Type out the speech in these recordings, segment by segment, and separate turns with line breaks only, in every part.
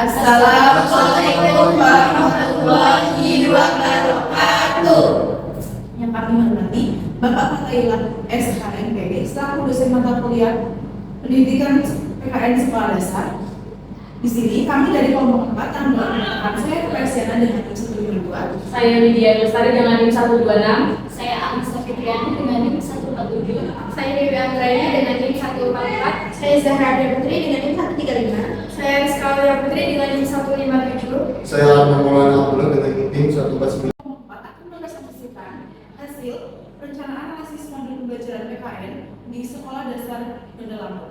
Assalamualaikum warahmatullahi wabarakatuh. Yang kami hormati Bapak Fatailah SHMPD selaku dosen mata kuliah Pendidikan PKN Sekolah Dasar. Di sini kami dari kelompok 4 yang melakukan saya Presiana dengan NIM 152.
Saya Lydia Lestari dengan NIM 126.
Saya Anissa Fitriani dengan NIM 147.
Saya Dewi Anggraya dengan NIM 144. Saya Zahra Putri dengan NIM 135. Saya Rizka Putri dengan NIM 157.
Saya Ahmad Maulana Abdullah dengan NIM 149.
Kelompok 4 akan mempresentasikan hasil perencanaan analisis modul pembelajaran PKN di Sekolah Dasar Banda Lampung.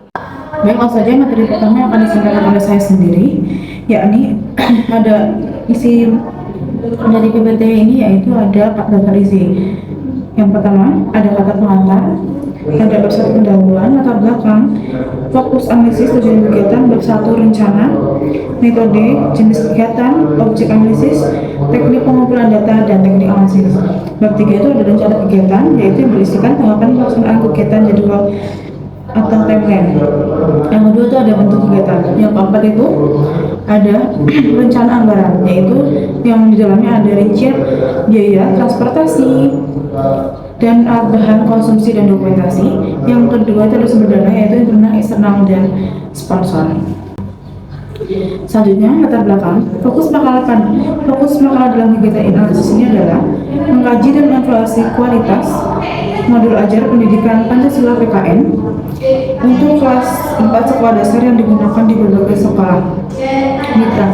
Baik, langsung saja materi pertama yang akan disampaikan oleh saya sendiri, yakni ada isi dari PPT ini, yaitu ada 4 daftar isi. Yang pertama ada kata pengantar, ada bab 1 pendahuluan, latar belakang, fokus analisis tujuan kegiatan, bab 1 rencana, metode, jenis kegiatan, objek analisis, teknik pengumpulan data, dan teknik analisis. Bab 3 itu ada rencana kegiatan, yaitu yang berisikan tahapan pelaksanaan kegiatan, jadwal atau timeline. Yang kedua itu ada bentuk kegiatan. Yang keempat itu ada rencana anggaran, yaitu yang di dalamnya ada rincian biaya transportasi dan bahan konsumsi dan dokumentasi. Yang kedua itu ada sumber dana, yaitu internal, eksternal, dan sponsor. Selanjutnya latar belakang. Fokus makalah dalam kegiatan analisis ini adalah mengkaji dan mengevaluasi kualitas modul ajar pendidikan Pancasila PKN untuk kelas 4 sekolah dasar yang digunakan di berbagai sekolah mitra.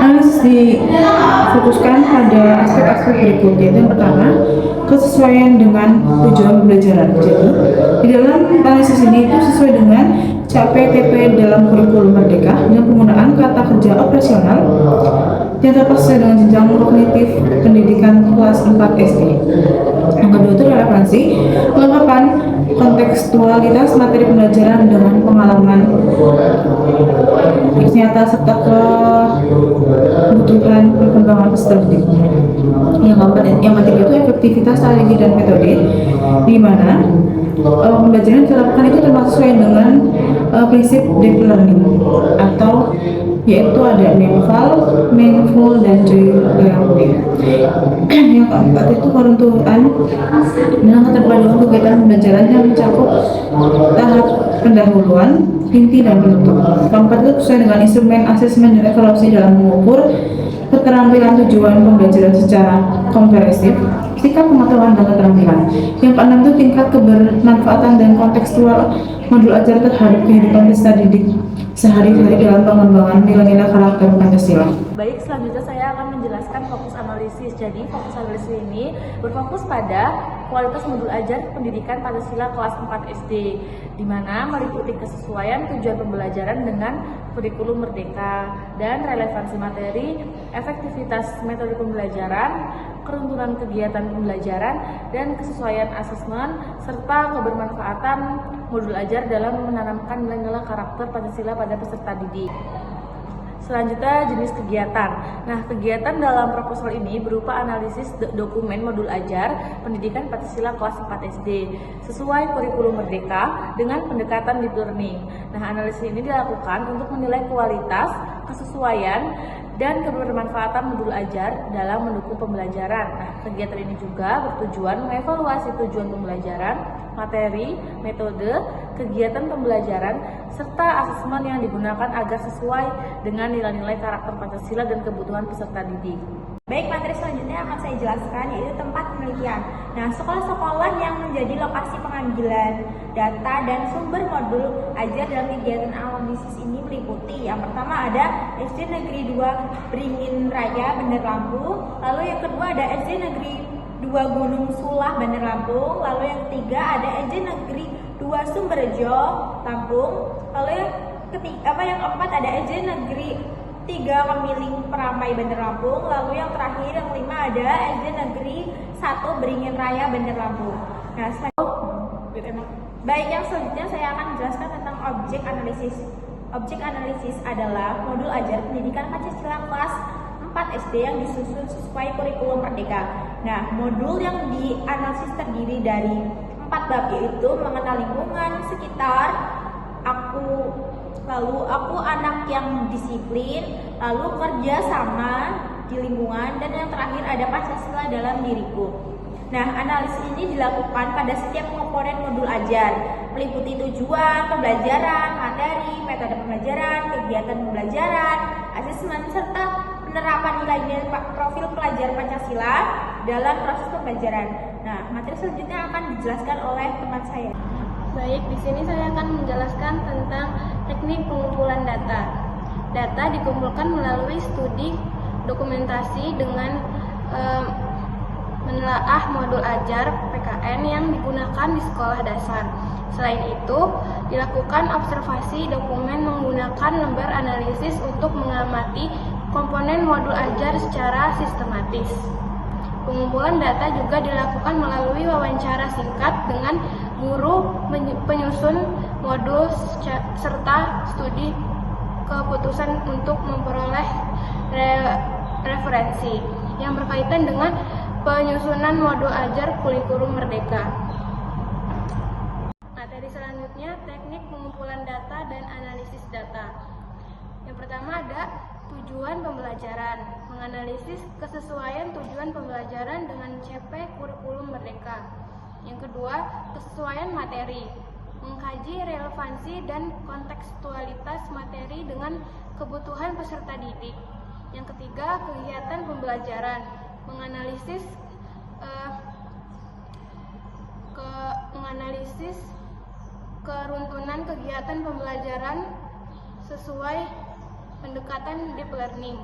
Analisis difokuskan pada aspek-aspek berikut, yaitu yang pertama kesesuaian dengan tujuan pembelajaran. Jadi di dalam analisis ini itu sesuai dengan CPTP dalam kurikulum Merdeka dengan penggunaan kata kerja operasional yang tepat sesuai dengan jenjang kognitif pendidikan kelas 4 SD. Yang kedua itu relevansi, kelengkapan kontekstualitas materi pembelajaran dengan pengalaman nyata serta kebutuhan perkembangan peserta didik. Yang ketiga itu efektivitas strategi dan metode, di mana pembelajaran dilakukan itu termasuk sesuai dengan prinsip deep learning, atau yaitu ada mindful, dan joy learning. Yang keempat itu peruntukan dengan keterpaduan kegiatan pembelajaran yang mencakup tahap pendahuluan, inti, dan penutup. Keempat itu sesuai dengan instrumen asesmen dan evaluasi dalam mengukur keterampilan tujuan pembelajaran secara komprehensif, sikap pengetahuan dan keterampilan. Yang keenam itu tingkat kebermanfaatan dan kontekstual modul ajar terhadap kehidupan peserta didik sehari-hari dalam pengembangan nilai-nilai karakter Pancasila.
Baik, selanjutnya saya akan menjelaskan fokus analisis. Jadi, fokus analisis ini berfokus pada kualitas modul ajar pendidikan Pancasila kelas 4 SD, di mana meliputi kesesuaian tujuan pembelajaran dengan kurikulum Merdeka dan relevansi materi, efektivitas metode pembelajaran, keruntuhan kegiatan pembelajaran, dan kesesuaian asesmen serta kebermanfaatan modul ajar dalam menanamkan nilai-nilai karakter Pancasila pada peserta didik. Selanjutnya jenis kegiatan. Nah, kegiatan dalam proposal ini berupa analisis dokumen modul ajar pendidikan Pancasila kelas 4 SD sesuai kurikulum Merdeka dengan pendekatan deep learning. Nah, analisis ini dilakukan untuk menilai kualitas, kesesuaian, dan kebermanfaatan modul ajar dalam mendukung pembelajaran. Nah, kegiatan ini juga bertujuan mengevaluasi tujuan pembelajaran, materi, metode, kegiatan pembelajaran, serta asesmen yang digunakan agar sesuai dengan nilai-nilai karakter Pancasila dan kebutuhan peserta didik.
Baik, materi selanjutnya akan saya jelaskan, yaitu tempat penelitian. Nah, sekolah-sekolah yang menjadi lokasi pengambilan data dan sumber modul ajar dalam kegiatan analisis ini meliputi yang pertama ada SD Negeri 2 Beringin Raya, Bandar Lampung. Lalu yang kedua ada SD Negeri 2 Gunung Sulah, Bandar Lampung. Lalu yang ketiga ada SD Negeri 2 Sumberjo, Lampung. Lalu yang keempat ada SD Negeri 3 Kemiling Peramai, Bandar Lampung. Lalu yang terakhir yang kelima ada SD Negeri 1 Beringin Raya, Bandar Lampung. Nah, baik, yang selanjutnya saya akan menjelaskan tentang objek analisis. Objek analisis adalah modul ajar pendidikan Pancasila kelas 4 SD yang disusun sesuai kurikulum Merdeka. Nah, modul yang dianalisis terdiri dari 4 bab, yaitu mengenal lingkungan sekitar, lalu aku anak yang disiplin, lalu kerja sama di lingkungan, dan yang terakhir ada Pancasila dalam diriku. Nah, analisis ini dilakukan pada setiap komponen modul ajar, meliputi tujuan, pembelajaran, materi, metode pembelajaran, kegiatan pembelajaran, asesmen, serta penerapan nilai-nilai profil pelajar Pancasila dalam proses pembelajaran. Nah, materi selanjutnya akan dijelaskan oleh teman saya.
Baik, di sini saya akan menjelaskan tentang teknik pengumpulan data. Data dikumpulkan melalui studi dokumentasi dengan menelaah modul ajar PKN yang digunakan di sekolah dasar. Selain itu, dilakukan observasi dokumen menggunakan lembar analisis untuk mengamati komponen modul ajar secara sistematis. Pengumpulan data juga dilakukan melalui wawancara singkat dengan guru penyusun modul serta studi keputusan untuk memperoleh referensi yang berkaitan dengan penyusunan modul ajar kurikulum merdeka. Materi selanjutnya teknik pengumpulan data dan analisis data. Yang pertama ada tujuan pembelajaran, menganalisis kesesuaian tujuan pembelajaran dengan CP kurikulum merdeka. Yang kedua, kesesuaian materi, mengkaji relevansi dan kontekstualitas materi dengan kebutuhan peserta didik. Yang ketiga, kegiatan pembelajaran, menganalisis keruntunan kegiatan pembelajaran sesuai pendekatan deep learning.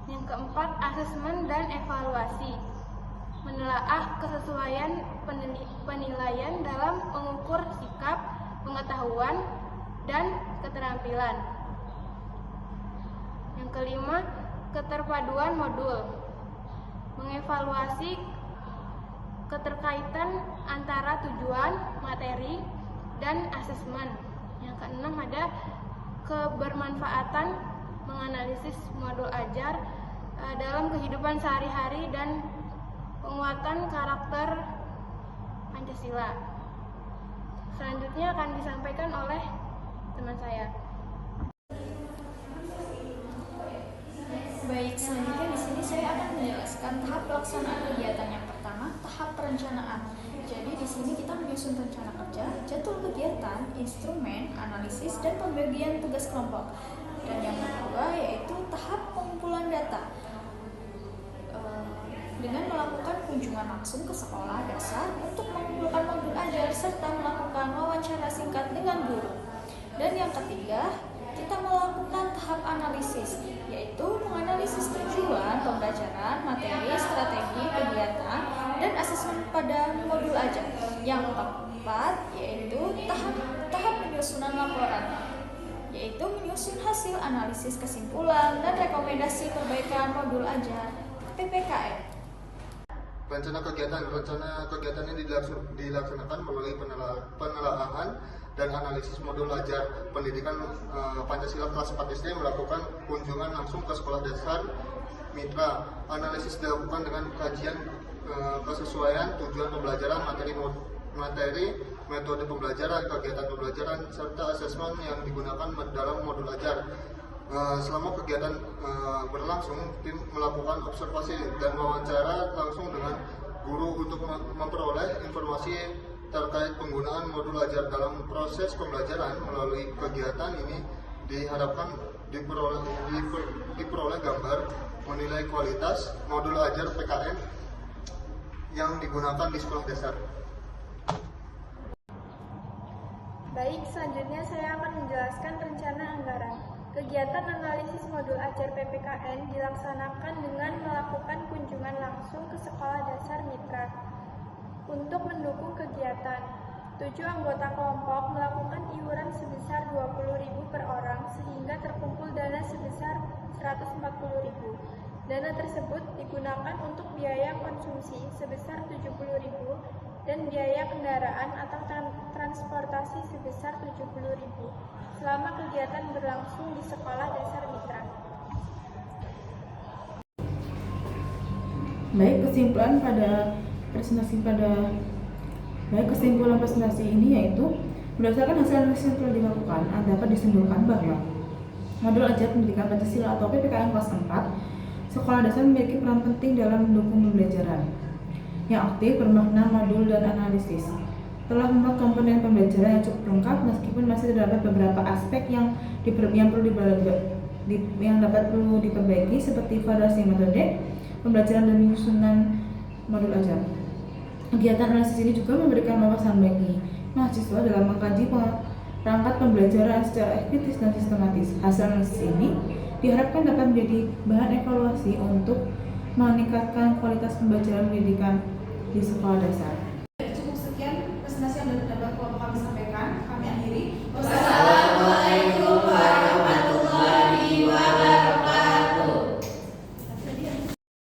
Yang keempat, asesmen dan evaluasi, menelaah kesesuaian penilaian dalam mengukur sikap, pengetahuan, dan keterampilan. Yang kelima, keterpaduan modul, mengevaluasi keterkaitan antara tujuan, materi, dan asesmen. Yang keenam ada kebermanfaatan, menganalisis modul ajar dalam kehidupan sehari-hari dan penguatan karakter Pancasila. Selanjutnya akan disampaikan oleh teman saya.
Baik, selanjutnya di sini saya akan menjelaskan tahap pelaksanaan kegiatan. Yang pertama, tahap perencanaan. Jadi di sini kita menyusun rencana kerja, jadwal kegiatan, instrumen, analisis, dan pembagian tugas kelompok. Dan yang kedua yaitu tahap pengumpulan data. Dengan melakukan kunjungan langsung ke sekolah dasar untuk mengumpulkan modul ajar serta melakukan wawancara singkat dengan guru. Dan yang ketiga, kita melakukan tahap analisis, yaitu menganalisis tujuan pembelajaran, materi, strategi, kegiatan, dan asesmen pada modul ajar. Yang keempat, yaitu tahap penyusunan laporan, yaitu menyusun hasil analisis kesimpulan dan rekomendasi perbaikan modul ajar PPKN.
Rencana kegiatan ini dilaksanakan melalui penelaahan dan analisis modul ajar pendidikan Pancasila kelas 4 SD, melakukan kunjungan langsung ke sekolah dasar mitra. Analisis dilakukan dengan kajian kesesuaian tujuan pembelajaran, materi, metode pembelajaran, kegiatan pembelajaran, serta asesmen yang digunakan dalam modul ajar. Selama kegiatan berlangsung, tim melakukan observasi dan wawancara langsung dengan guru untuk memperoleh informasi terkait penggunaan modul ajar dalam proses pembelajaran. Melalui kegiatan ini diharapkan diperoleh gambar menilai kualitas modul ajar PKN yang digunakan di sekolah dasar.
Baik, selanjutnya saya akan menjelaskan rencana anggaran. Kegiatan analisis modul ajar PPKN dilaksanakan dengan melakukan kunjungan langsung ke sekolah dasar mitra. Untuk mendukung kegiatan, 7 anggota kelompok melakukan iuran sebesar 20.000 per orang sehingga terkumpul dana sebesar 140.000. Dana tersebut digunakan untuk biaya konsumsi sebesar 70.000 dan biaya kendaraan atau transportasi sebesar 70.000 selama kegiatan berlangsung di sekolah dasar mitra.
Kesimpulan presentasi ini yaitu Berdasarkan hasil analisis yang telah dilakukan, dapat disimpulkan bahwa modul ajar pendidikan Pancasila atau PPKN kelas 4 sekolah dasar memiliki peran penting dalam mendukung pembelajaran yang aktif, bermakna, modul, dan analisis. Telah memuat komponen pembelajaran yang cukup lengkap meskipun masih terdapat beberapa aspek yang dapat perlu diperbaiki seperti variasi metode pembelajaran dan penyusunan modul ajar. Kegiatan analisis ini juga memberikan wawasan bagi mahasiswa dalam mengkaji perangkat pembelajaran secara kritis dan sistematis. Hasil analisis ini diharapkan dapat menjadi bahan evaluasi untuk meningkatkan kualitas pembelajaran pendidikan di sekolah dasar.